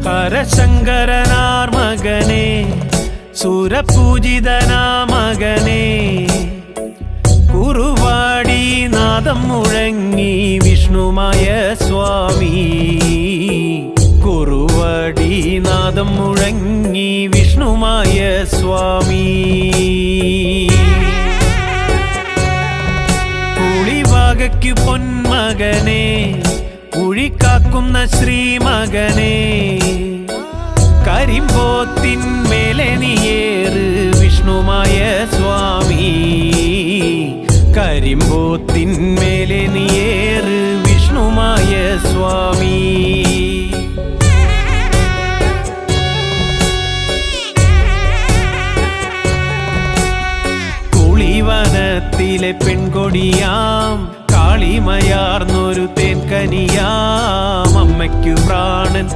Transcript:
ഹരശങ്കരനാർ മകനേ സുരപൂജിതനാ മകനേ കുറുവാടി നാദം മുഴങ്ങി വിഷ്ണുമായ സ്വാമി കുറുവാടി നാദം മുഴങ്ങി വിഷ്ണുമായ സ്വാമി കുളിവാകയ്ക്കു പൊന്മകനെ കുഴിക്കാക്കുന്ന ശ്രീമകനെ കരിമ്പോത്തിന്മേലെ നീയേറ് വിഷ്ണുമായ സ്വാമി കരിമ്പോത്തിന്മേലെ നീയേറ് വിഷ്ണുമായ സ്വാമി കുളിവനത്തിലെ പെൺകൊടിയാം കാളിമയാർന്നൊരു തേൻകനിയാം അമ്മയ്ക്കു പ്രാണൻ